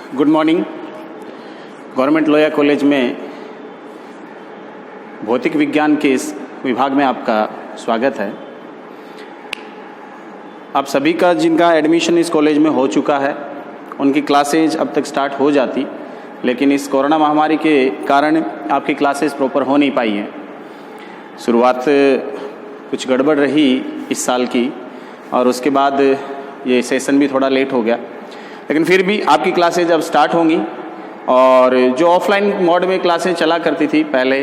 Good morning. Government लोया college में भौतिक विज्ञान के इस विभाग में आपका स्वागत है। आप सभी का जिनका एडमिशन इस कॉलेज में हो चुका है उनकी क्लासेज अब तक स्टार्ट हो जाती, लेकिन इस कोरोना महामारी के कारण आपकी क्लासेस प्रॉपर हो नहीं पाई हैं। शुरुआत कुछ गड़बड़ रही इस साल की और उसके बाद ये सेशन भी थोड़ा लेट हो गया, लेकिन फिर भी आपकी क्लासेज अब स्टार्ट होंगी। और जो ऑफलाइन मोड में क्लासेज चला करती थी पहले,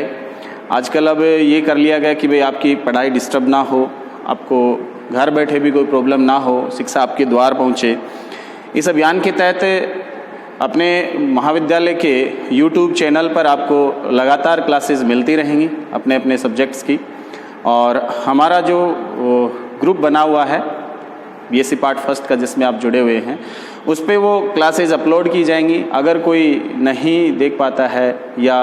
आजकल अब ये कर लिया गया कि भाई आपकी पढ़ाई डिस्टर्ब ना हो, आपको घर बैठे भी कोई प्रॉब्लम ना हो, शिक्षा आपके द्वार पहुँचे। इस अभियान के तहत अपने महाविद्यालय के YouTube चैनल पर आपको लगातार क्लासेस मिलती रहेंगी अपने अपने सब्जेक्ट्स की। और हमारा जो ग्रुप बना हुआ है BSc पार्ट फर्स्ट का, जिसमें आप जुड़े हुए हैं, उस पर वो क्लासेज अपलोड की जाएंगी। अगर कोई नहीं देख पाता है या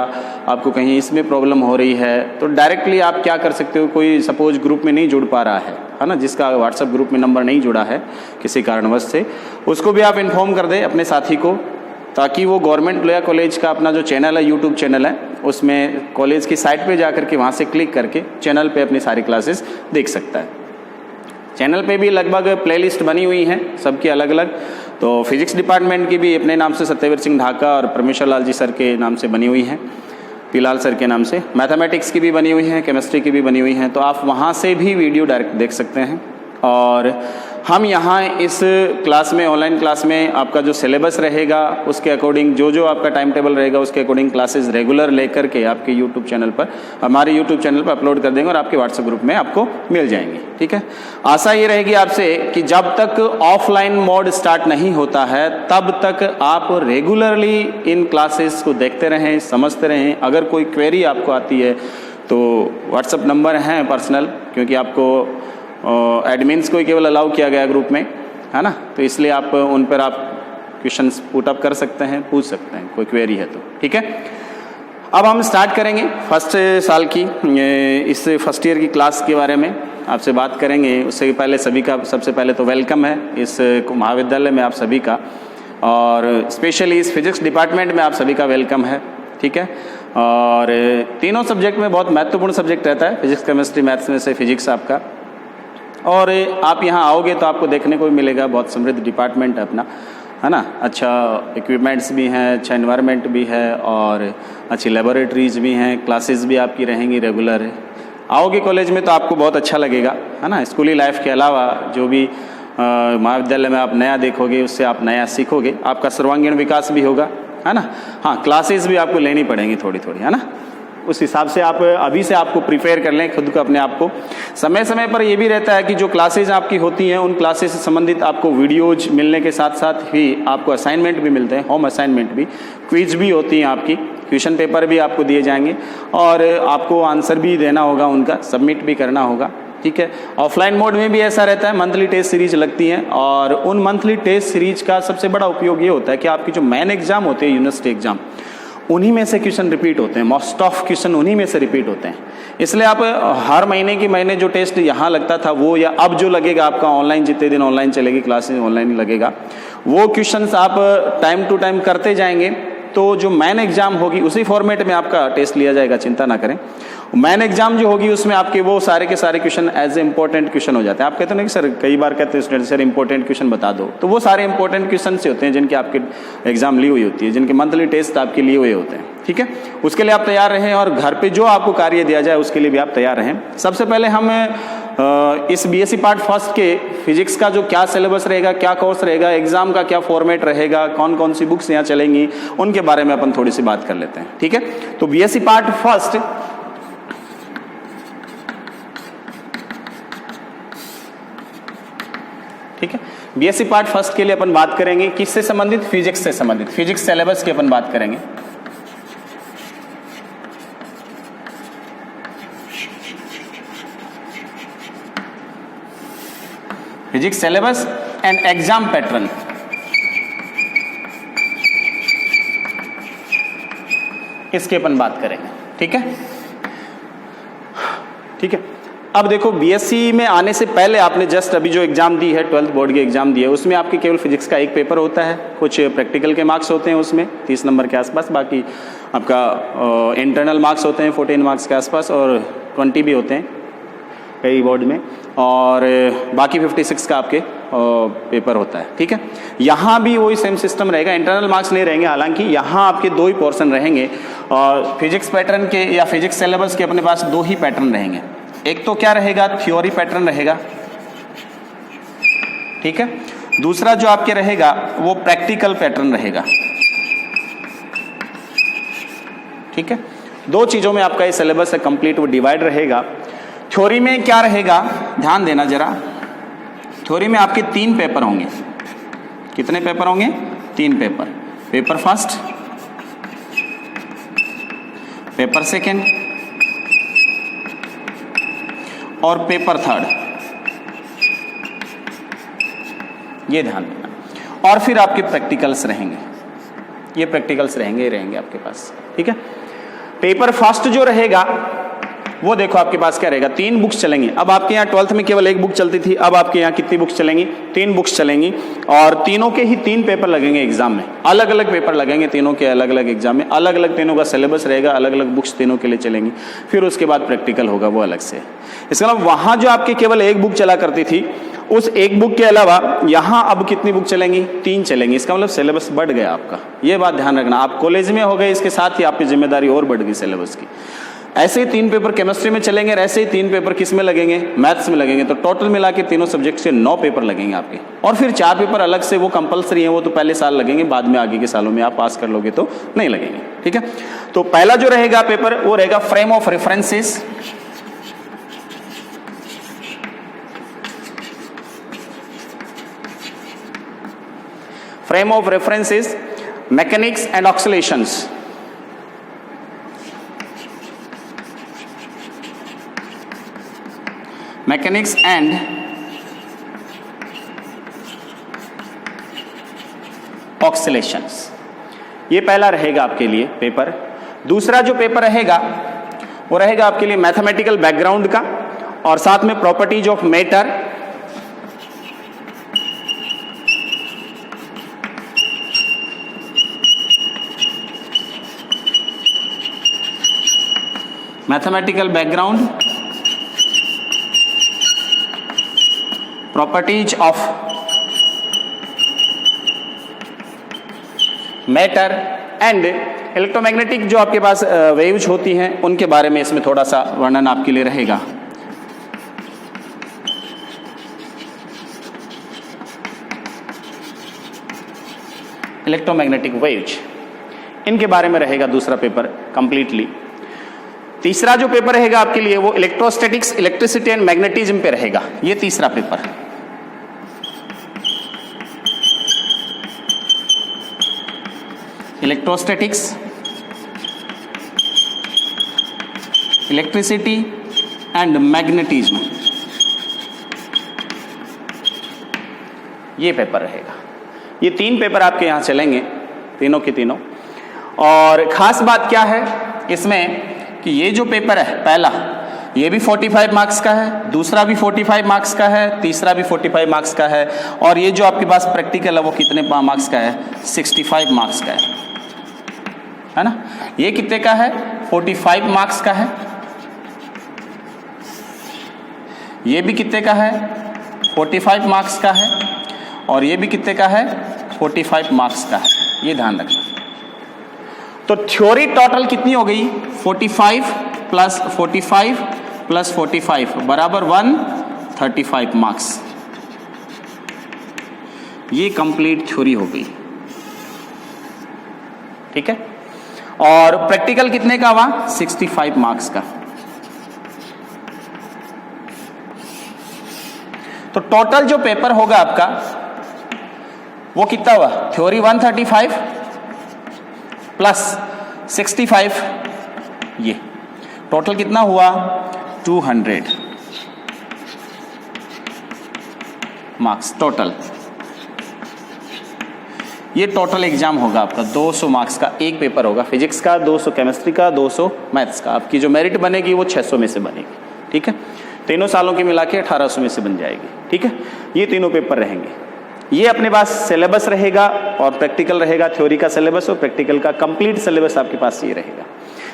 आपको कहीं इसमें प्रॉब्लम हो रही है तो डायरेक्टली आप क्या कर सकते हो, कोई सपोज ग्रुप में नहीं जुड़ पा रहा है ना, जिसका व्हाट्सएप ग्रुप में नंबर नहीं जुड़ा है किसी कारणवश से, उसको भी आप इन्फॉर्म कर दें अपने साथी को, ताकि वो गवर्नमेंट लोया कॉलेज का अपना जो चैनल है, यूट्यूब चैनल है, उसमें कॉलेज की साइट पे जा करके वहाँ से क्लिक करके चैनल पे अपनी सारी क्लासेस देख सकता है। चैनल पे भी लगभग प्लेलिस्ट बनी हुई हैं सबकी अलग अलग। तो फिजिक्स डिपार्टमेंट की भी अपने नाम से सत्यवीर सिंह ढाका और परमेश्वर लाल जी सर के नाम से बनी हुई हैं, पीलाल सर के नाम से। मैथमेटिक्स की भी बनी हुई हैं, केमिस्ट्री की भी बनी हुई हैं, तो आप वहाँ से भी वीडियो डायरेक्ट देख सकते हैं। और हम यहाँ इस क्लास में, ऑनलाइन क्लास में, आपका जो सिलेबस रहेगा उसके अकॉर्डिंग जो आपका टाइम टेबल रहेगा उसके अकॉर्डिंग क्लासेस रेगुलर लेकर के आपके यूट्यूब चैनल पर, हमारे यूट्यूब चैनल पर अपलोड कर देंगे और आपके व्हाट्सएप ग्रुप में आपको मिल जाएंगे। ठीक है, आशा ये रहेगी आपसे कि जब तक ऑफलाइन मोड स्टार्ट नहीं होता है तब तक आप रेगुलरली इन क्लासेस को देखते रहें, समझते रहें। अगर कोई क्वेरी आपको आती है तो व्हाट्सएप नंबर हैं पर्सनल, क्योंकि आपको एडमिन्स को ही केवल अलाउ किया गया ग्रुप में, है ना, तो इसलिए आप उन पर आप क्वेश्चंस पुट अप कर सकते हैं, पूछ सकते हैं, कोई क्वेरी है तो। ठीक है, अब हम स्टार्ट करेंगे फर्स्ट साल की इस फर्स्ट ईयर की क्लास के बारे में आपसे बात करेंगे। उससे पहले सभी का सबसे पहले तो वेलकम है इस महाविद्यालय में आप सभी का, और स्पेशली इस फिजिक्स डिपार्टमेंट में आप सभी का वेलकम है। ठीक है, और तीनों सब्जेक्ट में बहुत महत्वपूर्ण सब्जेक्ट रहता है, फिजिक्स, केमिस्ट्री, मैथ्स में से फिजिक्स आपका। और आप यहाँ आओगे तो आपको देखने को भी मिलेगा बहुत समृद्ध डिपार्टमेंट है अपना, है ना। अच्छा इक्विपमेंट्स भी हैं, अच्छा एनवायरनमेंट भी है और अच्छी लेबोरेटरीज भी हैं, क्लासेस भी आपकी रहेंगी रेगुलर। आओगे कॉलेज में तो आपको बहुत अच्छा लगेगा, है ना। स्कूली लाइफ के अलावा जो भी महाविद्यालय में आप नया देखोगे उससे आप नया सीखोगे, आपका सर्वांगीण विकास भी होगा, है ना। हाँ, क्लासेस भी आपको लेनी पड़ेंगी थोड़ी थोड़ी, है ना। उस हिसाब से आप अभी से आपको प्रिपेयर कर लें खुद को, अपने आप को। समय समय पर ये भी रहता है कि जो क्लासेज आपकी होती हैं उन क्लासेज से संबंधित आपको वीडियोज मिलने के साथ साथ ही आपको असाइनमेंट भी मिलते हैं, होम असाइनमेंट भी, क्विज भी होती हैं आपकी, क्वेश्चन पेपर भी आपको दिए जाएंगे और आपको आंसर भी देना होगा, उनका सबमिट भी करना होगा। ठीक है, ऑफलाइन मोड में भी ऐसा रहता है, मंथली टेस्ट सीरीज लगती हैं और उन मंथली टेस्ट सीरीज का सबसे बड़ा उपयोग ये होता है कि आपकी जो मेन एग्जाम होते हैं, यूनिवर्सिटी एग्जाम, उन्हीं में से क्वेश्चन रिपीट होते हैं, मोस्ट ऑफ क्वेश्चन उन्हीं में से रिपीट होते हैं। इसलिए आप हर महीने जो टेस्ट यहाँ लगता था वो, या अब जो लगेगा आपका ऑनलाइन, जितने दिन ऑनलाइन चलेगी क्लासेस ऑनलाइन लगेगा, वो क्वेश्चंस आप टाइम टू टाइम करते जाएंगे तो जो मेन एग्जाम होगी उसी फॉर्मेट में आपका टेस्ट लिया जाएगा, चिंता ना करें। मेन एग्जाम जो होगी उसमें आपके वो सारे के सारे question as a important question हो जाते हैं। आप कहते हैं ना कि सर, कई बार कहते हैं स्टूडेंट, सर इंपॉर्टेंट क्वेश्चन बता दो, तो वो सारे इंपॉर्टेंट क्वेश्चन से होते हैं जिनके आपके एग्जाम ली हुई होती है, जिनके मंथली टेस्ट आपके लिए हुए होते हैं। ठीक है, उसके लिए आप तैयार रहें और घर पे जो आपको कार्य दिया जाए उसके लिए भी आप तैयार रहें। सबसे पहले हम इस BSc पार्ट फर्स्ट के फिजिक्स का जो क्या सिलेबस रहेगा, क्या कोर्स रहेगा, एग्जाम का क्या फॉर्मेट रहेगा, कौन कौन सी बुक्स यहाँ चलेंगी, उनके बारे में अपन थोड़ी सी बात कर लेते हैं। ठीक है, तो BSc पार्ट फर्स्ट ठीक है, BSc पार्ट फर्स्ट के लिए अपन बात करेंगे किससे संबंधित, फिजिक्स से संबंधित, फिजिक्स सिलेबस की अपन बात करेंगे। Physics syllabus and exam pattern, इसकी अपन बात करेंगे। ठीक है, ठीक है, अब देखो बीएससी में आने से पहले आपने जस्ट अभी जो एग्ज़ाम दी है 12th बोर्ड की एग्ज़ाम दी है, उसमें आपके केवल फिजिक्स का एक पेपर होता है, कुछ प्रैक्टिकल के मार्क्स होते हैं उसमें 30 नंबर के आसपास, बाकी आपका इंटरनल मार्क्स होते हैं 14 मार्क्स के आसपास और 20 भी होते हैं कई बोर्ड में, और बाकी 56 का आपके पेपर होता है। ठीक है, यहाँ भी वही सेम सिस्टम रहेगा, इंटरनल मार्क्स नहीं रहेंगे, हालांकि यहाँ आपके 2 ही पोर्शन रहेंगे और फिजिक्स पैटर्न के या फिजिक्स सिलेबस के अपने पास 2 ही पैटर्न रहेंगे। एक तो क्या रहेगा, थ्योरी पैटर्न रहेगा, ठीक है, दूसरा जो आपके रहेगा वो प्रैक्टिकल पैटर्न रहेगा। ठीक है, 2 चीज़ों में आपका ये सिलेबस है कंप्लीट, वो डिवाइड रहेगा। थ्योरी में क्या रहेगा, ध्यान देना जरा, थ्योरी में आपके 3 पेपर होंगे। कितने पेपर होंगे? 3 paper. Paper first, paper second और पेपर थर्ड, ये ध्यान देना। और फिर आपके प्रैक्टिकल्स रहेंगे, ये प्रैक्टिकल्स रहेंगे आपके पास। ठीक है, पेपर फर्स्ट जो रहेगा वो देखो आपके पास क्या रहेगा, 3 बुक्स चलेंगी। अब आपके यहाँ 12th में केवल 1 बुक चलती थी, अब आपके यहाँ कितनी बुक्स चलेंगी? 3 बुक्स चलेंगी और तीनों के ही 3 पेपर लगेंगे एग्जाम में, अलग अलग पेपर लगेंगे तीनों के अलग अलग एग्जाम में, अलग अलग तीनों का सिलेबस रहेगा, अलग अलग बुक्स तीनों के लिए चलेंगी। फिर उसके बाद प्रैक्टिकल होगा वो अलग से। इसका मतलब वहाँ जो आपके केवल 1 बुक चला करती थी, उस 1 बुक के अलावा यहाँ अब कितनी बुक चलेंगी? 3 चलेंगी। इसका मतलब सिलेबस बढ़ गया आपका, ये बात ध्यान रखना। आप कॉलेज में हो गए, इसके साथ ही आपकी जिम्मेदारी और बढ़ गई सिलेबस की। ऐसे ही 3 पेपर केमिस्ट्री में चलेंगे, ऐसे ही 3 पेपर किस में लगेंगे? मैथ्स में लगेंगे। तो टोटल मिला के तीनों सब्जेक्ट से 9 पेपर लगेंगे आपके, और फिर 4 पेपर अलग से, वो कंपलसरी हैं, वो तो पहले साल लगेंगे, बाद में आगे के सालों में आप पास कर लोगे तो नहीं लगेंगे। ठीक है, तो पहला जो रहेगा पेपर वो रहेगा frame of references, frame of references, mechanics and oscillations. Mechanics and oscillations, ये पहला रहेगा आपके लिए पेपर। दूसरा जो पेपर रहेगा वो रहेगा आपके लिए मैथमेटिकल बैकग्राउंड का, और साथ में properties of matter, mathematical background, properties of matter and electromagnetic जो आपके पास वेव्स होती हैं उनके बारे में इसमें थोड़ा सा वर्णन आपके लिए रहेगा। इलेक्ट्रोमैग्नेटिक वेव्स, इनके बारे में रहेगा दूसरा पेपर कंप्लीटली। तीसरा जो पेपर रहेगा आपके लिए वो इलेक्ट्रोस्टैटिक्स, इलेक्ट्रिसिटी एंड मैग्नेटिज्म पे रहेगा, ये तीसरा paper. Electrostatics, electricity and magnetism, ये पेपर रहेगा। ये 3 पेपर आपके यहाँ चलेंगे, तीनों के तीनों। और खास बात क्या है इसमें कि ये जो पेपर है पहला, ये भी 45 मार्क्स का है, दूसरा भी 45 मार्क्स का है, तीसरा भी 45 मार्क्स का है, और ये जो आपके पास प्रैक्टिकल है वो कितने मार्क्स का है? 65 मार्क्स का है ना। ये कितने का है? 45 मार्क्स का है। ये भी कितने का है? 45 मार्क्स का है। और ये भी कितने का है? 45 मार्क्स का है। ये ध्यान रखना। तो थ्योरी टोटल कितनी हो गई? 45 प्लस 45 प्लस 45 बराबर 135 मार्क्स। ये कंप्लीट थ्योरी हो गई, ठीक है। और प्रैक्टिकल कितने का हुआ? 65 मार्क्स का। तो टोटल जो पेपर होगा आपका वो कितना हुआ? थ्योरी 135 प्लस 65, ये टोटल कितना हुआ? 200 मार्क्स टोटल। ये टोटल एग्जाम होगा आपका 200 मार्क्स का एक पेपर होगा, फिजिक्स का 200, केमिस्ट्री का 200, मैथ्स का। आपकी जो मेरिट बनेगी वो 600 में से बनेगी, ठीक है। तीनों सालों की मिला के 1800 में से बन जाएगी। ठीक है, ये तीनों पेपर रहेंगे। ये अपने पास सिलेबस रहेगा और प्रैक्टिकल रहेगा, थ्योरी का सिलेबस और प्रैक्टिकल का कंप्लीट सिलेबस आपके पास ये रहेगा।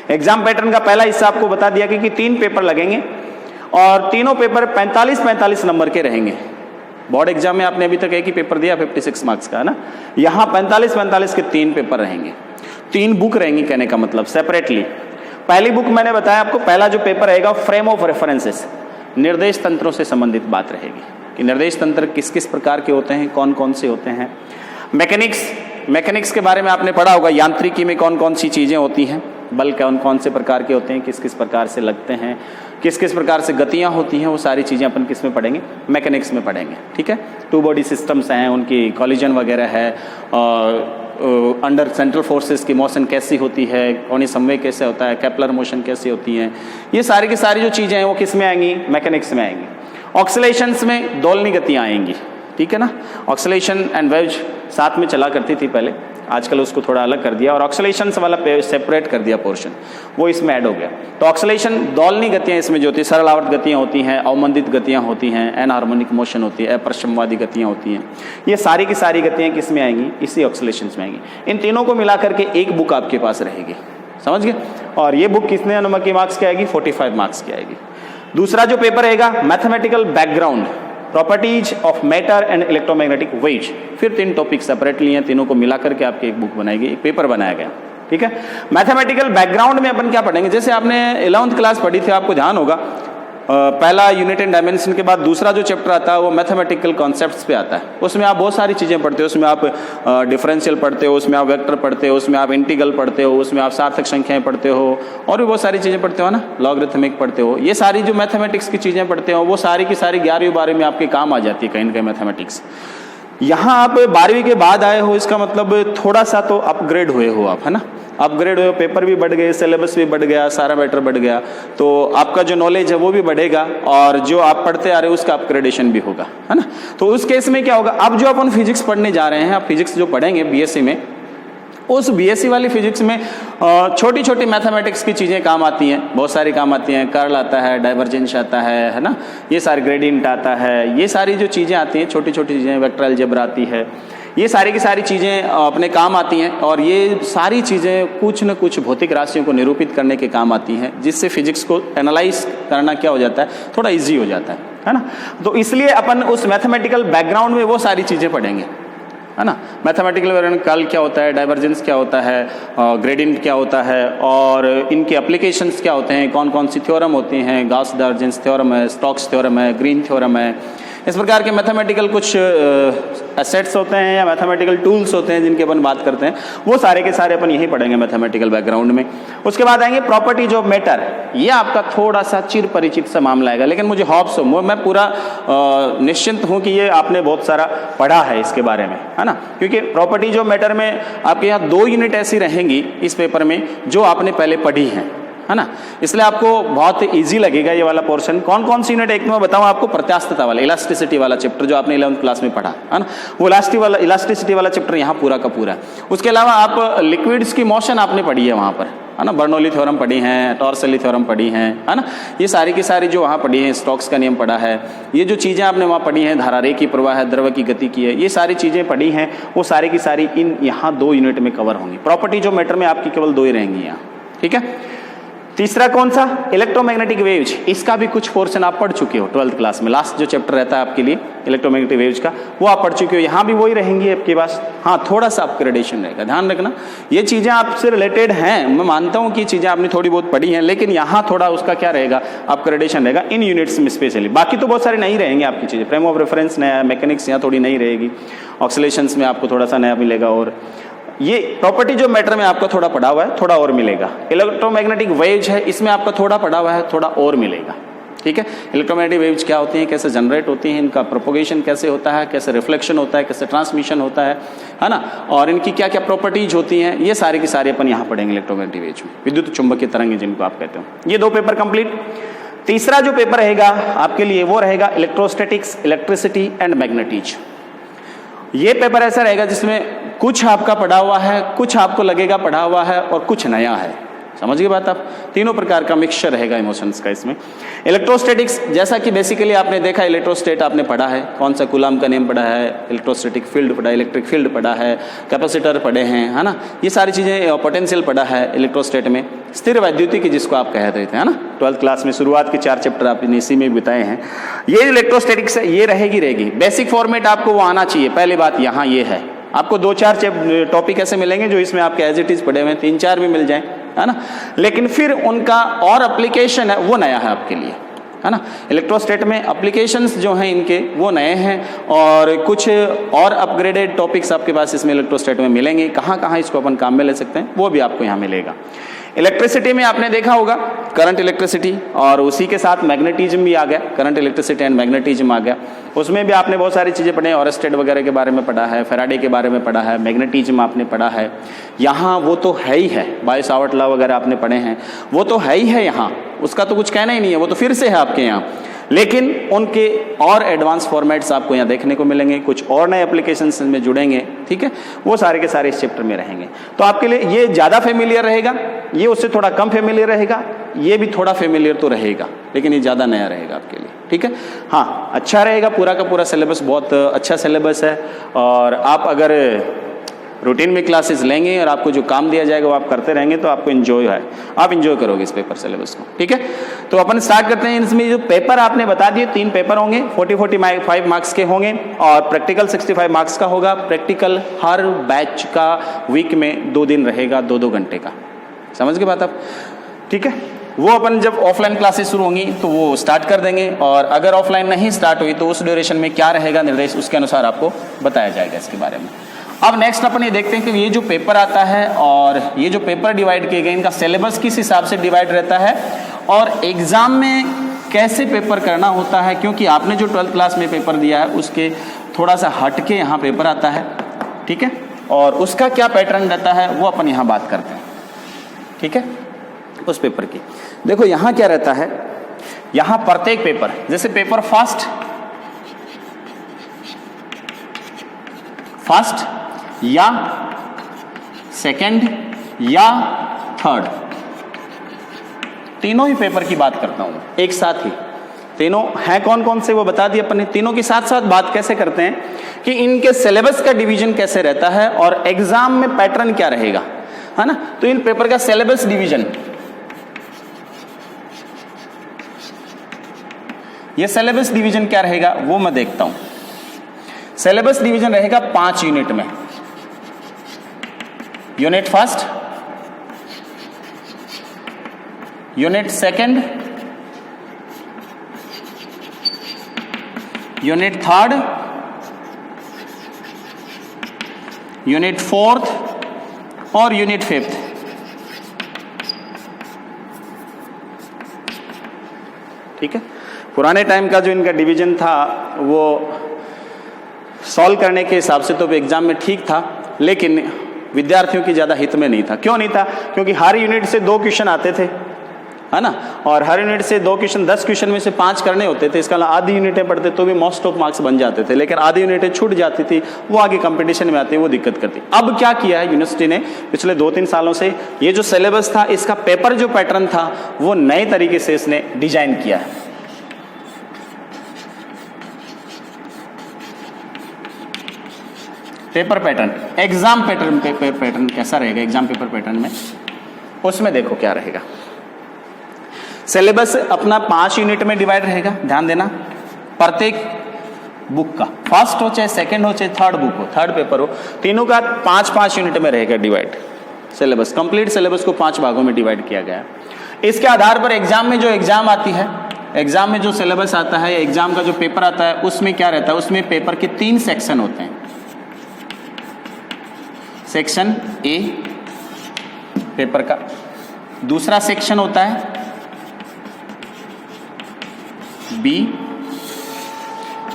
एग्जाम पैटर्न का पहला हिस्सा आपको बता दिया कि 3 पेपर लगेंगे और तीनों पेपर 45-45 नंबर के रहेंगे। बोर्ड एग्जाम में आपने अभी तक एक ही पेपर दिया 56 मार्क्स का, है ना। यहाँ 45-45 के 3 पेपर रहेंगे, 3 बुक रहेंगी, कहने का मतलब सेपरेटली। पहली बुक मैंने बताया आपको, पहला जो पेपर रहेगा फ्रेम ऑफ रेफरेंसेस, निर्देश तंत्रों से संबंधित बात रहेगी कि निर्देश तंत्र किस किस प्रकार के होते हैं, कौन कौन से होते हैं। मैकेनिक्स के बारे में आपने पढ़ा होगा, यांत्रिकी में कौन कौन सी चीज़ें होती हैं, बल कौन कौन से प्रकार के होते हैं, किस किस प्रकार से लगते हैं, किस किस प्रकार से गतियाँ होती हैं, वो सारी चीज़ें अपन किस में पढ़ेंगे, मैकेनिक्स में पढ़ेंगे। ठीक है, 2 बॉडी सिस्टम्स हैं, उनकी कॉलिजन वगैरह है, अंडर सेंट्रल फोर्सेस की मोशन कैसी होती है, कोणीय संवेग कैसे होता है, केपलर मोशन कैसी होती हैं, ये सारी की सारी जो चीज़ें हैं वो किस में आएंगी, मैकेनिक्स में आएंगी। ऑक्सीलेशंस में दोलनी गतियाँ आएंगी। ठीक है ना, ऑक्सीलेशन एंड वेव्स साथ में चला करती थी पहले, आजकल उसको थोड़ा अलग कर दिया और ऑक्सीलेशंस वाला सेपरेट कर दिया पोर्शन, वो इसमें ऐड हो गया। तो ऑक्सीलेशन दोलनी गतियाँ इसमें जो होती है, सरल आवर्त गतियाँ होती हैं, अवमंदित गतियाँ होती हैं, एनहार्मोनिक मोशन होती है, अपरिश्रमवादी गतियाँ होती हैं, ये सारी की सारी गतियाँ किस में आएंगी, इसी ऑक्सीलेशंस में आएंगी। इन तीनों को मिला करके एक बुक आपके पास रहेगी, समझ गए। और ये बुक कितने नंबर की मार्क्स की आएगी, 45 मार्क्स की आएगी। दूसरा जो पेपर रहेगा mathematical background, properties of matter and electromagnetic waves, फिर 3 टॉपिक सेपरेटली हैं, तीनों को मिला करके आपकी एक बुक बनाएगी, एक पेपर बनाया गया। ठीक है, मैथमेटिकल बैकग्राउंड में अपन क्या पढ़ेंगे, जैसे आपने 11th क्लास पढ़ी थी, आपको ध्यान होगा पहला यूनिट एंड डायमेंशन के बाद दूसरा जो चैप्टर आता है वो मैथमेटिकल कॉन्सेप्ट्स पे आता है। उसमें आप बहुत सारी चीज़ें पढ़ते हो, उसमें आप डिफरेंशियल पढ़ते हो, उसमें आप वेक्टर पढ़ते हो, उसमें आप इंटीग्रल पढ़ते हो, उसमें आप सार्थक संख्याएं पढ़ते हो और भी बहुत सारी चीज़ें पढ़ते हो ना, लॉगरिथमिक पढ़ते हो। ये सारी जो मैथमेटिक्स की चीज़ें पढ़ते हो वो सारी की सारी 11वीं 12वीं में आपके काम आ जाती है कहीं ना कहीं मैथमेटिक्स। यहाँ आप 12वीं के बाद आए हो, इसका मतलब थोड़ा सा तो अपग्रेड हुए हो आप, है ना, अपग्रेड हुए, पेपर भी बढ़ गए, सिलेबस भी बढ़ गया, सारा मैटर बढ़ गया, तो आपका जो नॉलेज है वो भी बढ़ेगा और जो आप पढ़ते आ रहे हो उसका अपग्रेडेशन भी होगा, है ना। तो उस केस में क्या होगा, अब जो अपन फिजिक्स पढ़ने जा रहे हैं, आप फिजिक्स जो पढ़ेंगे बीएससी में, उस बीएससी वाली फिजिक्स में छोटी छोटी मैथमेटिक्स की चीज़ें काम आती हैं, बहुत सारी काम आती हैं। कर्ल आता है, डाइवर्जेंस आता है ना, ये सारे ग्रेडियंट आता है, ये सारी जो चीज़ें आती हैं छोटी छोटी चीज़ें, वेक्टर अलजेब्रा आती है, ये सारी की सारी चीज़ें अपने काम आती हैं और ये सारी चीज़ें कुछ न कुछ भौतिक राशियों को निरूपित करने के काम आती हैं, जिससे फिजिक्स को एनालाइज करना क्या हो जाता है, थोड़ा ईजी हो जाता है ना। तो इसलिए अपन उस मैथमेटिकल बैकग्राउंड में वो सारी चीज़ें पढ़ेंगे, है ना। मैथमेटिकल वेरिएंट कर्ल क्या होता है, डाइवर्जेंस क्या होता है, ग्रेडियंट क्या होता है और इनके एप्लीकेशंस क्या होते हैं, कौन कौन सी थ्योरम होती हैं, गॉस डाइवर्जेंस थ्योरम है, स्टोक्स थ्योरम है, ग्रीन थ्योरम है, इस प्रकार के मैथमेटिकल कुछ एसेट्स होते हैं या मैथमेटिकल टूल्स होते हैं जिनके अपन बात करते हैं, वो सारे के सारे अपन यही पढ़ेंगे मैथमेटिकल बैकग्राउंड में। उसके बाद आएंगे प्रॉपर्टीज ऑफ मैटर, ये आपका थोड़ा सा चिर परिचित सा मामला आएगा, लेकिन मुझे होप्स हो, मैं पूरा निश्चिंत हूँ कि ये आपने बहुत सारा पढ़ा है इसके बारे में, है ना, क्योंकि प्रॉपर्टीज ऑफ मैटर में आपके यहाँ 2 यूनिट ऐसी रहेंगी इस पेपर में जो आपने पहले पढ़ी हैं, है ना, इसलिए आपको बहुत इजी लगेगा ये वाला पोर्शन। कौन कौन सी यूनिट, एक मैं बताऊं आपको, प्रत्यास्थता वाला, इलास्टिसिटी वाला चैप्टर जो आपने 11th क्लास में पढ़ा, है ना, वो इलास्टिसिटी वाला चैप्टर यहाँ पूरा का पूरा है। उसके अलावा आप लिक्विड्स की मोशन आपने पढ़ी है वहाँ पर, है ना, बर्नौली थ्योरम पढ़ी हैं, टॉर्सली थ्योरम पढ़ी हैं, है ना, ये सारी की सारी जो वहाँ पढ़ी हैं, स्टोक्स का नियम पढ़ा है, ये जो चीज़ें आपने वहाँ पढ़ी हैं, धारा रेखीय प्रवाह है, द्रव की गति की है, ये सारी चीज़ें पढ़ी हैं, वो सारी की सारी इन यहाँ 2 यूनिट में कवर होंगी। प्रॉपर्टी जो मैटर में आपकी केवल 2 ही रहेंगी यहाँ, ठीक है। तीसरा कौन सा, इलेक्ट्रोमैग्नेटिक वेव्स, इसका भी कुछ पोर्शन आप पढ़ चुके हो 12th क्लास में, लास्ट जो चैप्टर रहता है आपके लिए इलेक्ट्रोमैग्नेटिक वेव्स का, वो आप पढ़ चुके हो, यहाँ भी वही रहेंगी आपके पास। हाँ, थोड़ा सा अपग्रेडेशन रहेगा, ध्यान रखना, ये चीज़ें आपसे रिलेटेड हैं, मैं मानता हूँ कि चीज़ें आपने थोड़ी बहुत पढ़ी हैं, लेकिन यहाँ थोड़ा उसका क्या रहेगा, अपग्रेडेशन रहेगा इन यूनिट्स में स्पेशली। बाकी तो बहुत सारे नहीं रहेंगे आपकी चीज़ें, फ्रेम ऑफ रेफरेंस नया, मैकेनिक्स यहाँ थोड़ी नहीं रहेगी, ऑक्सीलेशंस में आपको थोड़ा सा नया मिलेगा, और ये प्रॉपर्टी जो मैटर में आपका थोड़ा पढ़ा हुआ है, थोड़ा और मिलेगा। इलेक्ट्रोमैग्नेटिक वेव्स है, इसमें आपका थोड़ा पढ़ा हुआ है, थोड़ा और मिलेगा, ठीक है। इलेक्ट्रोमैग्नेटिक वेव्स क्या होती हैं, कैसे जनरेट होती हैं, इनका प्रोपोगेशन कैसे होता है, कैसे रिफ्लेक्शन होता है, कैसे ट्रांसमिशन होता है ना, और इनकी क्या क्या प्रॉपर्टीज होती हैं, ये सारी की सारी अपन यहाँ पढ़ेंगे इलेक्ट्रोमैग्नेटिक वेव्स में। विद्युत चुंबकीय तरंगें जिनको आप कहते हो, ये 2 पेपर कंप्लीट। तीसरा जो पेपर रहेगा आपके लिए वो रहेगा इलेक्ट्रोस्टैटिक्स, इलेक्ट्रिसिटी एंड मैग्नेटिज। ये पेपर ऐसा रहेगा जिसमें कुछ आपका पढ़ा हुआ है, कुछ आपको लगेगा पढ़ा हुआ है और कुछ नया है, समझ गए बात आप? तीनों प्रकार का मिक्सचर रहेगा इमोशंस का इसमें। इलेक्ट्रोस्टैटिक्स, जैसा कि बेसिकली आपने देखा, इलेक्ट्रोस्टेट आपने पढ़ा है, कौन सा कूलम का नेम पढ़ा है, इलेक्ट्रोस्टैटिक फील्ड पढ़ा है, इलेक्ट्रिक फील्ड पढ़ा है, कैपेसिटर पढ़े हैं, है ना, ये सारी चीज़ें, पोटेंशियल पढ़ा है इलेक्ट्रोस्टेट में, स्थिर वैद्युतिकी जिसको आप कह रहे थे, है ना, 12th क्लास में शुरुआत के 4 चैप्टर आपने इसी में बिताए हैं। ये इलेक्ट्रोस्टैटिक्स ये रहेगी। बेसिक फॉर्मेट आपको वो आना चाहिए। पहली बात यहाँ ये है, आपको 2-4 टॉपिक ऐसे मिलेंगे जो इसमें आपके एज इट इज पढ़े हुए हैं, 3-4 भी मिल जाएं, है ना, लेकिन फिर उनका और एप्लीकेशन है वो नया है आपके लिए, है ना। इलेक्ट्रोस्टेट में एप्लीकेशंस जो हैं इनके वो नए हैं, और कुछ और अपग्रेडेड टॉपिक्स आपके पास इसमें इलेक्ट्रोस्टेट में मिलेंगे। कहाँ कहाँ इसको अपन काम में ले सकते हैं वो भी आपको यहाँ मिलेगा। इलेक्ट्रिसिटी में आपने देखा होगा करंट इलेक्ट्रिसिटी, और उसी के साथ मैग्नेटिज्म भी आ गया, करंट इलेक्ट्रिसिटी एंड मैग्नेटिज्म आ गया। उसमें भी आपने बहुत सारी चीज़ें पढ़ी, ऑरस्टेड वगैरह के बारे में पढ़ा है, फैराडे के बारे में पढ़ा है, मैग्नेटिज्म आपने पढ़ा है। यहाँ वो तो है ही है, बायो सावर्ट लॉ वगैरह आपने पढ़े हैं, वो तो है ही है यहाँ, उसका तो कुछ कहना ही नहीं है, वो तो फिर से है आपके यहाँ। लेकिन उनके और एडवांस फॉर्मेट्स आपको यहाँ देखने को मिलेंगे, कुछ और नए एप्लीकेशंस में जुड़ेंगे, ठीक है, वो सारे के सारे इस चैप्टर में रहेंगे। तो आपके लिए ये ज़्यादा फेमिलियर रहेगा, ये उससे थोड़ा कम फेमिलियर रहेगा, ये भी थोड़ा फेमिलियर तो रहेगा, लेकिन ये ज़्यादा नया रहेगा आपके लिए, ठीक है। हाँ, अच्छा रहेगा, पूरा का पूरा सिलेबस बहुत अच्छा सिलेबस है, और आप अगर रूटीन में क्लासेस लेंगे और आपको जो काम दिया जाएगा वो आप करते रहेंगे तो आपको एंजॉय है, आप एंजॉय करोगे इस पेपर सिलेबस को, ठीक है। तो अपन स्टार्ट करते हैं। इसमें जो पेपर आपने बता दिए 3 पेपर होंगे, 40-45 मार्क्स के होंगे, और प्रैक्टिकल 65 मार्क्स का होगा। प्रैक्टिकल हर बैच का वीक में 2 दिन रहेगा, 2-2 घंटे का, समझ गए बात आप, ठीक है। वो अपन जब ऑफलाइन क्लासेस शुरू होंगी तो वो स्टार्ट कर देंगे, और अगर ऑफलाइन नहीं स्टार्ट हुई तो उस ड्यूरेशन में क्या रहेगा निर्देश, उसके अनुसार आपको बताया जाएगा इसके बारे में। अब नेक्स्ट अपन ये देखते हैं कि ये जो पेपर आता है और ये जो पेपर डिवाइड किए गए, इनका सिलेबस किस हिसाब से डिवाइड रहता है, और एग्जाम में कैसे पेपर करना होता है, क्योंकि आपने जो 12th क्लास में पेपर दिया है उसके थोड़ा सा हट के यहाँ पेपर आता है, ठीक है, और उसका क्या पैटर्न रहता है वो अपन यहाँ बात करते हैं, ठीक है। उस पेपर की देखो यहाँ क्या रहता है, यहाँ प्रत्येक पेपर, जैसे पेपर फर्स्ट या सेकंड या थर्ड, तीनों ही पेपर की बात करता हूं एक साथ ही। तीनों हैं कौन कौन से वो बता दिए अपन ने। तीनों के साथ साथ बात कैसे करते हैं कि इनके सिलेबस का डिवीजन कैसे रहता है और एग्जाम में पैटर्न क्या रहेगा, है ना। तो इन पेपर का सिलेबस डिवीजन, ये सिलेबस डिवीजन क्या रहेगा वो मैं देखता हूं। सिलेबस डिवीजन रहेगा 5 यूनिट में। Unit first, unit second, unit third, unit fourth और यूनिट फिफ्थ। ठीक है। पुराने टाइम का जो इनका डिवीजन था वो सॉल्व करने के हिसाब से तो एग्जाम में ठीक था, लेकिन विद्यार्थियों की ज़्यादा हित में नहीं था। क्यों नहीं था? क्योंकि हर यूनिट से 2 क्वेश्चन आते थे, है ना, और हर यूनिट से 2 क्वेश्चन, 10 क्वेश्चन में से 5 करने होते थे। इसका आधी यूनिटें पढ़ते तो भी मोस्ट ऑफ मार्क्स बन जाते थे, लेकिन आधी यूनिटें छूट जाती थी, वो आगे कंपटीशन में आती, वो दिक्कत करती। अब क्या किया है यूनिवर्सिटी ने पिछले 2-3 सालों से, ये जो सिलेबस था इसका पेपर जो पैटर्न था वो नए तरीके से इसने डिजाइन किया है। Paper pattern, exam pattern, paper pattern कैसा रहेगा एग्जाम पेपर पैटर्न में, उसमें देखो क्या रहेगा। सिलेबस अपना 5 यूनिट में डिवाइड रहेगा, ध्यान देना, प्रत्येक बुक का, फर्स्ट हो चाहे सेकंड हो चाहे थर्ड बुक हो, थर्ड पेपर हो, तीनों का 5-5 यूनिट में रहेगा डिवाइड सिलेबस। कंप्लीट सिलेबस को 5 भागों में डिवाइड किया गया है। इसके आधार पर एग्जाम में जो एग्जाम आती है, एग्जाम में जो सिलेबस आता है, एग्जाम का जो पेपर आता है, उसमें क्या रहता है, उसमें पेपर के 3 सेक्शन होते हैं। सेक्शन ए पेपर का, दूसरा सेक्शन होता है बी,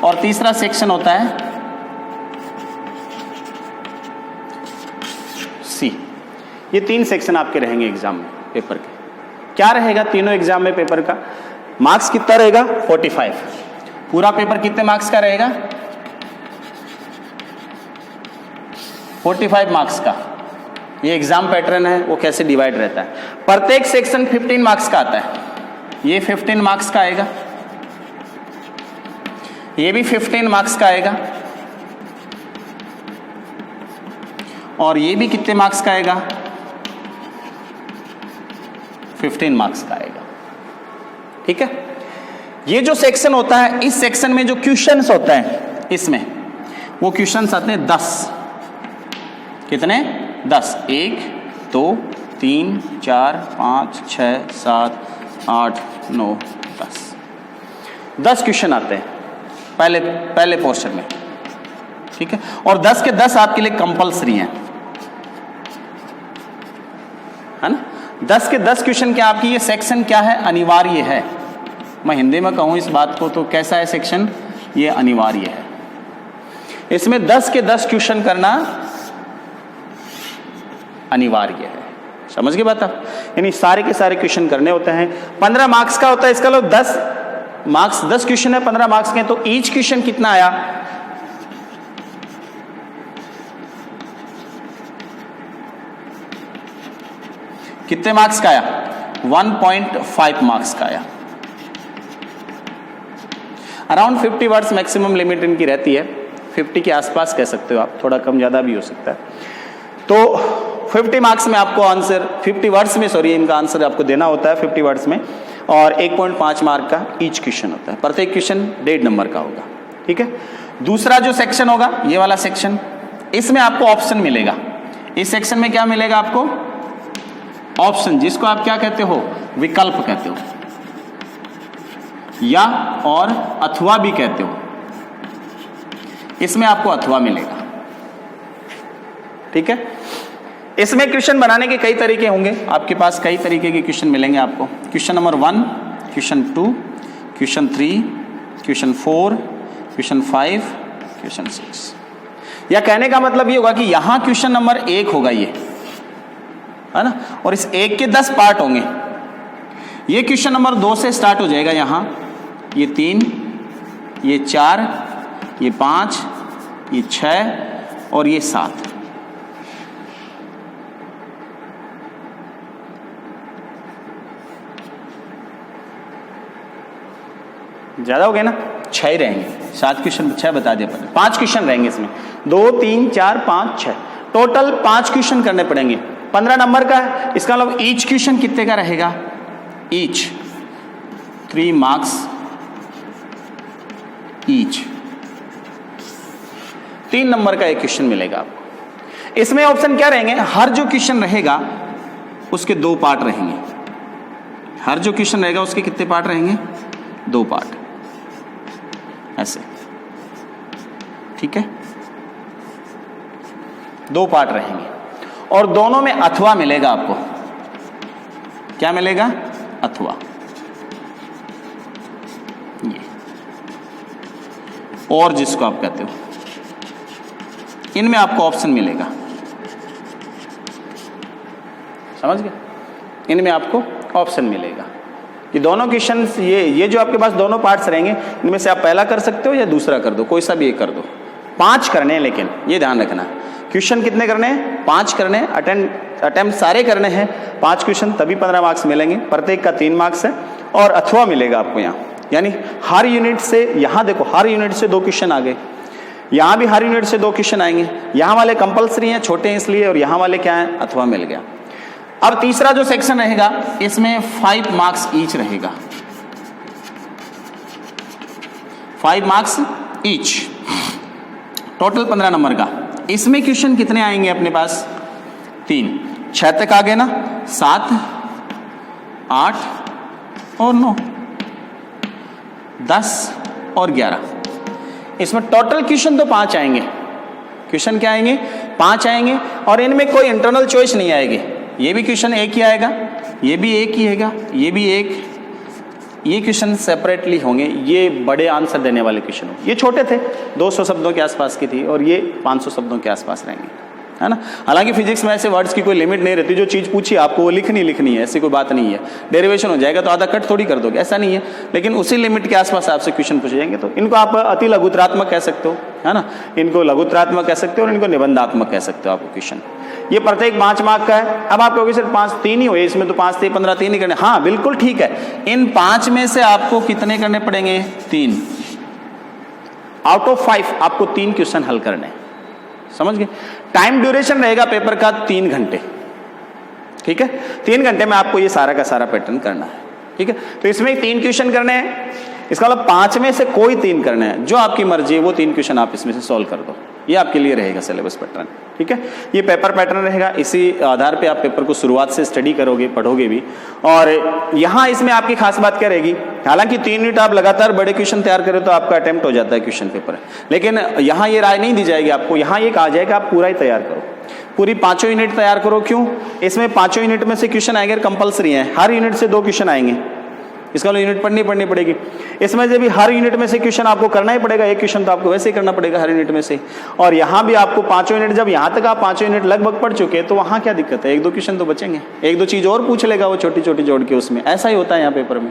और तीसरा सेक्शन होता है सी। ये 3 सेक्शन आपके रहेंगे एग्जाम में पेपर के। क्या रहेगा तीनों एग्जाम में पेपर का? मार्क्स कितना रहेगा? 45। पूरा पेपर कितने मार्क्स का रहेगा? 45 मार्क्स का, ये एग्जाम पैटर्न है, वो कैसे डिवाइड रहता है। प्रत्येक सेक्शन 15 मार्क्स का आता है। ये 15 मार्क्स का आएगा, ये भी 15 मार्क्स का आएगा, और ये भी कितने मार्क्स का आएगा, 15 मार्क्स का आएगा। ठीक है। ये जो सेक्शन होता है, इस सेक्शन में जो क्वेश्चंस होते हैं, इसमें वो क्वेश्चंस आते हैं 10। कितने? 10। 1 2 3 4 5 6 7 8 9 10 10 क्वेश्चन आते हैं पहले पोर्शन में। ठीक है। और 10 के 10 आपके लिए कंपलसरी हैं, है ना। 10 के 10 क्वेश्चन क्या आपकी, ये सेक्शन क्या है, अनिवार्य है। मैं हिंदी में कहूं इस बात को तो कैसा है सेक्शन, ये अनिवार्य है। इसमें 10 के 10 क्वेश्चन करना अनिवार्य है। समझ गए बात आप? यानी सारे के सारे क्वेश्चन करने होते हैं। 15 मार्क्स का होता है इसका। लो 10 मार्क्स, 10 क्वेश्चन है, 15 मार्क्स के, तो ईच क्वेश्चन कितना आया, कितने मार्क्स का आया, 1.5 मार्क्स का आया। अराउंड 50 वर्ड्स मैक्सिमम लिमिट इनकी रहती है, 50 के आसपास कह सकते हो आप, थोड़ा कम ज़्यादा भी हो सकता है। तो 50 मार्क्स में आपको आंसर, 50 वर्ड्स में सॉरी, इनका आंसर आपको देना होता है 50 वर्ड्स में, और 1.5 मार्क का ईच क्वेश्चन होता है। प्रत्येक क्वेश्चन 1.5 नंबर का होगा। ठीक है। दूसरा जो सेक्शन होगा, ये वाला सेक्शन, इसमें आपको ऑप्शन मिलेगा। इस सेक्शन में क्या मिलेगा आपको, ऑप्शन, जिसको आप क्या कहते हो, विकल्प कहते हो, या और अथवा भी कहते हो। इसमें आपको अथवा मिलेगा। ठीक है। इसमें क्वेश्चन बनाने के कई तरीके होंगे आपके पास, कई तरीके के क्वेश्चन मिलेंगे आपको। Question number 1, question 2, question 3, question 4, question 5, question 6। या कहने का मतलब ये होगा कि यहां क्वेश्चन नंबर 1 होगा, ये है ना, और इस 1 के 10 पार्ट होंगे। ये क्वेश्चन नंबर 2 से स्टार्ट हो जाएगा, यहां ये 3, ये 4, ये 5, ये 6 और ये 7। ज्यादा हो गया ना, 6 ही रहेंगे। 7 क्वेश्चन, 6 बता दिया पहले। 5 क्वेश्चन रहेंगे इसमें, 2 3 4 5 6, टोटल 5 क्वेश्चन करने पड़ेंगे। 15 नंबर का है, इसका मतलब ईच क्वेश्चन कितने का रहेगा, ईच 3 मार्क्स ईच। 3 नंबर का एक क्वेश्चन मिलेगा आपको। इसमें ऑप्शन क्या रहेंगे, हर जो क्वेश्चन रहेगा उसके 2 पार्ट रहेंगे। हर जो क्वेश्चन रहेगा उसके कितने पार्ट रहेंगे, 2 पार्ट, ऐसे। ठीक है। 2 पार्ट रहेंगे, और दोनों में अथवा मिलेगा आपको। क्या मिलेगा, अथवा। ये और जिसको आप कहते हो, इनमें आपको ऑप्शन मिलेगा। समझ गए? इनमें आपको ऑप्शन मिलेगा कि दोनों क्वेश्चन, ये जो आपके पास दोनों पार्ट्स रहेंगे, इनमें से आप पहला कर सकते हो या दूसरा कर दो, कोई सा भी एक कर दो। 5 करने हैं, लेकिन ये ध्यान रखना, क्वेश्चन कितने करने हैं, 5 करने हैं। अटेम्प्ट सारे करने हैं 5 क्वेश्चन, तभी 15 मार्क्स मिलेंगे। प्रत्येक का 3 मार्क्स है, और अथवा मिलेगा आपको यहाँ। यानी हर यूनिट से, यहाँ देखो हर यूनिट से 2 क्वेश्चन आ गए, यहाँ भी हर यूनिट से 2 क्वेश्चन आएंगे। यहाँ वाले कंपलसरी हैं, छोटे हैं इसलिए, और यहाँ वाले क्या हैं, अथवा मिल गया। अब तीसरा जो सेक्शन रहेगा, इसमें 5 मार्क्स ईच रहेगा, 5 मार्क्स ईच, टोटल 15 नंबर का। इसमें क्वेश्चन कितने आएंगे अपने पास, 3, 6 तक आ गए ना, 7, 8 और 9, 10 और 11। इसमें टोटल क्वेश्चन तो 5 आएंगे। क्वेश्चन क्या आएंगे, 5 आएंगे, और इनमें कोई इंटरनल चॉइस नहीं आएगी। ये भी क्वेश्चन एक ही आएगा, ये भी एक ही आएगा, ये भी एक, ये क्वेश्चन सेपरेटली होंगे। ये बड़े आंसर देने वाले क्वेश्चन होंगे, ये छोटे थे, 200 शब्दों के आसपास की थी, और ये 500 शब्दों के आसपास रहेंगे, है ना। हालांकि फिजिक्स में ऐसे वर्ड्स की कोई लिमिट नहीं रहती, जो चीज़ पूछी आपको वो लिखनी है, ऐसी कोई बात नहीं है। डेरिवेशन हो जाएगा तो आधा कट थोड़ी कर दोगे, ऐसा नहीं है, लेकिन उसी लिमिट के आसपास आपसे क्वेश्चन पूछे जाएंगे। तो इनको आप अति लघुत्रात्मक कह सकते हो, है ना, इनको लघुत्रात्मक कह सकते हो और इनको निबंधात्मक कह सकते हो आपको क्वेश्चन। ये प्रत्येक 5 मार्क का है। अब आप कहोगे सिर्फ 5 3 ही हुए, इसमें तो 5 थे 15 3 ही करने। हाँ बिल्कुल ठीक है, इन 5 में से आपको कितने करने पड़ेंगे? 3 आउट ऑफ 5 आपको 3 क्वेश्चन हल करने, समझ गए। टाइम ड्यूरेशन रहेगा पेपर का 3 घंटे, ठीक है। 3 घंटे में आपको ये सारा का सारा पैटर्न करना है, ठीक है। तो इसमें 3 क्वेश्चन करने हैं, इसका मतलब 5 में से कोई 3 करने हैं, जो आपकी मर्जी है वो 3 क्वेश्चन आप इसमें से सॉल्व कर दो। ये आपके लिए रहेगा सिलेबस पैटर्न, ठीक है। ये पेपर पैटर्न रहेगा, इसी आधार पे आप पेपर को शुरुआत से स्टडी करोगे, पढ़ोगे भी। और यहाँ इसमें आपकी खास बात क्या रहेगी, हालांकि 3 यूनिट आप लगातार बड़े क्वेश्चन तैयार करें तो आपका अटेम्प्ट हो जाता है क्वेश्चन पेपर, लेकिन यहाँ ये राय नहीं दी जाएगी आपको। यहाँ ये कहा जाएगा आप पूरा ही तैयार करो, पूरी 5 यूनिट तैयार करो। क्यों? इसमें 5 यूनिट में से क्वेश्चन आएंगे, कंपलसरी है, हर यूनिट से 2 क्वेश्चन आएंगे, इसका यूनिट पढ़नी पड़ेगी। इसमें से भी हर यूनिट में से क्वेश्चन आपको करना ही पड़ेगा, एक क्वेश्चन तो आपको वैसे ही करना पड़ेगा हर यूनिट में से। और यहाँ भी आपको 5 यूनिट, जब यहाँ तक आप 5 यूनिट लगभग पढ़ चुके हैं तो वहाँ क्या दिक्कत है, 1-2 क्वेश्चन तो बचेंगे, 1-2 चीज और पूछ लेगा वो छोटी छोटी जोड़ के, उसमें ऐसा ही होता है यहाँ पेपर में।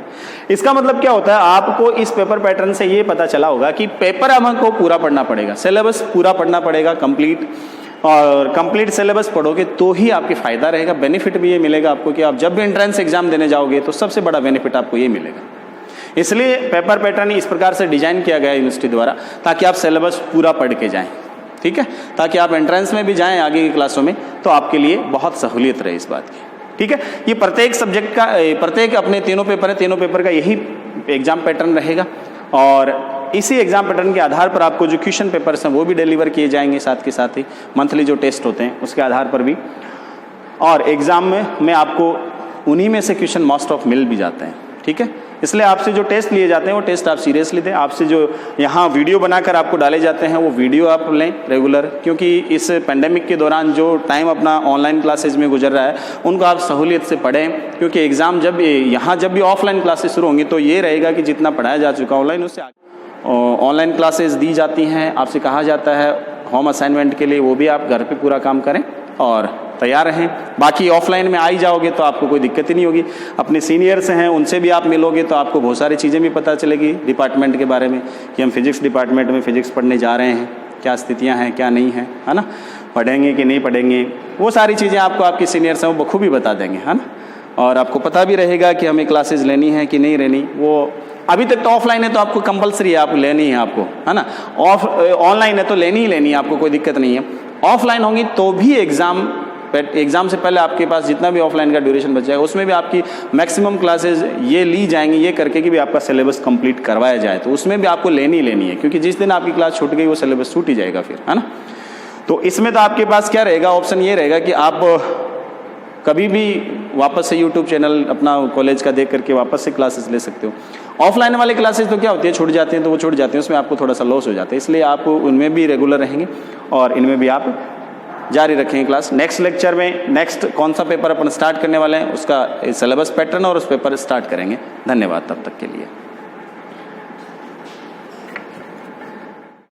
इसका मतलब क्या होता है, आपको इस पेपर पैटर्न से ये पता चला होगा कि पेपर हमको पूरा पढ़ना पड़ेगा, सिलेबस पूरा पढ़ना पड़ेगा कंप्लीट, और कंप्लीट सिलेबस पढ़ोगे तो ही आपके फायदा रहेगा। बेनिफिट भी ये मिलेगा आपको कि आप जब भी एंट्रेंस एग्जाम देने जाओगे तो सबसे बड़ा बेनिफिट आपको ये मिलेगा। इसलिए पेपर पैटर्न इस प्रकार से डिजाइन किया गया है यूनिवर्सिटी द्वारा, ताकि आप सिलेबस पूरा पढ़ के जाएं, ठीक है, ताकि आप एंट्रेंस में भी जाएं आगे की क्लासों में तो आपके लिए बहुत सहूलियत रहे इस बात की, ठीक है। ये प्रत्येक सब्जेक्ट का, प्रत्येक अपने तीनों पेपर है, तीनों पेपर का यही एग्जाम पैटर्न रहेगा। और इसी एग्जाम पैटर्न के आधार पर आपको जो क्वेश्चन पेपर्स हैं वो भी डिलीवर किए जाएंगे, साथ के साथ ही मंथली जो टेस्ट होते हैं उसके आधार पर भी। और एग्जाम में आपको उन्हीं में से क्वेश्चन मोस्ट ऑफ मिल भी जाते हैं, ठीक है। इसलिए आपसे जो टेस्ट लिए जाते हैं वो टेस्ट आप सीरियसली दें। आपसे जो यहाँ वीडियो बनाकर आपको डाले जाते हैं वो वीडियो आप लें रेगुलर, क्योंकि इस पेंडेमिक के दौरान जो टाइम अपना ऑनलाइन क्लासेज में गुजर रहा है उनको आप सहूलियत से पढ़ें, क्योंकि एग्ज़ाम जब यहाँ जब भी ऑफलाइन क्लासेस शुरू होंगी तो ये रहेगा कि जितना पढ़ाया जा चुका ऑनलाइन उससे ऑनलाइन क्लासेस दी जाती हैं। आपसे कहा जाता है होम असाइनमेंट के लिए वो भी आप घर पे पूरा काम करें और तैयार रहें। बाकी ऑफलाइन में आ ही जाओगे तो आपको कोई दिक्कत ही नहीं होगी। अपने सीनियर्स हैं उनसे भी आप मिलोगे तो आपको बहुत सारी चीज़ें भी पता चलेगी डिपार्टमेंट के बारे में, कि हम फिजिक्स डिपार्टमेंट में फिजिक्स पढ़ने जा रहे हैं, क्या स्थितियाँ हैं क्या नहीं हैं, है ना, पढ़ेंगे कि नहीं पढ़ेंगे, वो सारी चीज़ें आपको आपके सीनियर्स हैं वो बखूबी बता देंगे, है ना। और आपको पता भी रहेगा कि हमें क्लासेस लेनी है कि नहीं लेनी। वो अभी तक तो ऑफलाइन है तो आपको कंपलसरी है, आपको लेनी है आपको, है ना। ऑनलाइन है तो लेनी ही लेनी है, आपको कोई दिक्कत नहीं है। ऑफलाइन होंगी तो भी एग्जाम से पहले आपके पास जितना भी ऑफलाइन का ड्यूरेशन बच जाएगा उसमें भी आपकी मैक्सिमम क्लासेस ये ली जाएंगी, ये करके कि भी आपका सिलेबस कंप्लीट करवाया जाए, तो उसमें भी आपको लेनी है, क्योंकि जिस दिन आपकी क्लास छूट गई वो सिलेबस छूट ही जाएगा फिर, है ना। तो इसमें तो आपके पास क्या रहेगा, ऑप्शन ये रहेगा कि आप कभी भी वापस से यूट्यूब चैनल अपना कॉलेज का देख करके वापस से क्लासेस ले सकते हो। ऑफलाइन वाले क्लासेस तो क्या होती है, छूट जाते हैं तो वो छूट जाते हैं, उसमें आपको थोड़ा सा लॉस हो जाता है, इसलिए आप उनमें भी रेगुलर रहेंगे और इनमें भी आप जारी रखेंगे क्लास। नेक्स्ट लेक्चर में नेक्स्ट कौन सा पेपर अपन स्टार्ट करने वाले हैं उसका सिलेबस पैटर्न और उस पेपर स्टार्ट करेंगे। धन्यवाद तब तक के लिए।